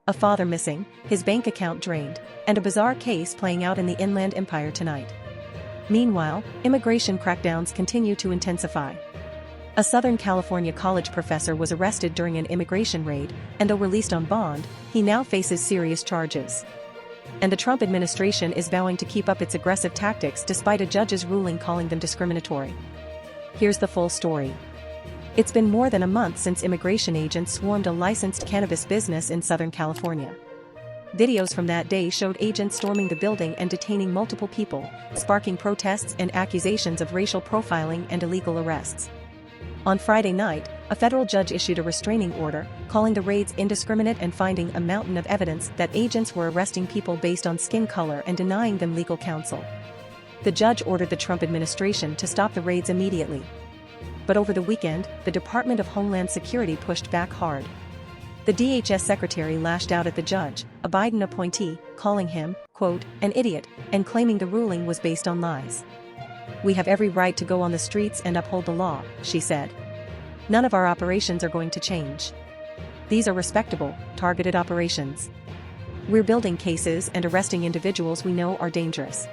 a father missing, his bank account drained, and a bizarre case playing out in the Inland Empire tonight. Meanwhile, immigration crackdowns continue to intensify. A Southern California college professor was arrested during an immigration raid, and though released on bond, he now faces serious charges. And the Trump administration is vowing to keep up its aggressive tactics despite a judge's ruling calling them discriminatory. Here's the full story. It's been more than a month since immigration agents swarmed a licensed cannabis business in Southern California. Videos from that day showed agents storming the building and detaining multiple people, sparking protests and accusations of racial profiling and illegal arrests. On Friday night, a federal judge issued a restraining order, calling the raids indiscriminate and finding a mountain of evidence that agents were arresting people based on skin color and denying them legal counsel. The judge ordered the Trump administration to stop the raids immediately. But over the weekend, the Department of Homeland Security pushed back hard. The DHS secretary lashed out at the judge, a Biden appointee, calling him, quote, an idiot, and claiming the ruling was based on lies. "We have every right to go on the streets and uphold the law," she said. "None of our operations are going to change. These are respectable, targeted operations. We're building cases and arresting individuals we know are dangerous."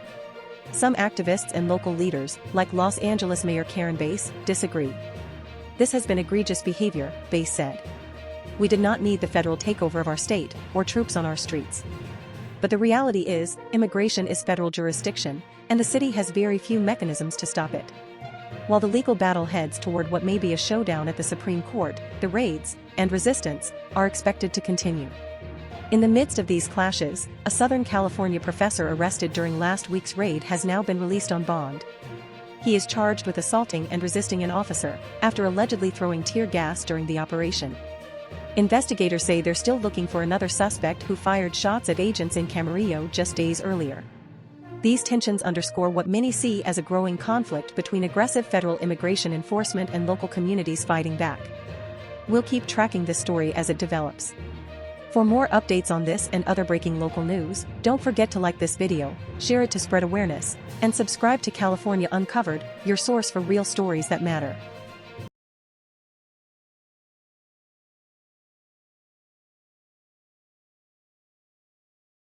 Some activists and local leaders, like Los Angeles Mayor Karen Bass, disagree. "This has been egregious behavior," Bass said. "We did not need the federal takeover of our state, or troops on our streets. But the reality is, immigration is federal jurisdiction, and the city has very few mechanisms to stop it." While the legal battle heads toward what may be a showdown at the Supreme Court, the raids, and resistance, are expected to continue. In the midst of these clashes, a Southern California professor arrested during last week's raid has now been released on bond. He is charged with assaulting and resisting an officer, after allegedly throwing tear gas during the operation. Investigators say they're still looking for another suspect who fired shots at agents in Camarillo just days earlier. These tensions underscore what many see as a growing conflict between aggressive federal immigration enforcement and local communities fighting back. We'll keep tracking this story as it develops. For more updates on this and other breaking local news, don't forget to like this video, share it to spread awareness, and subscribe to California Uncovered, your source for real stories that matter.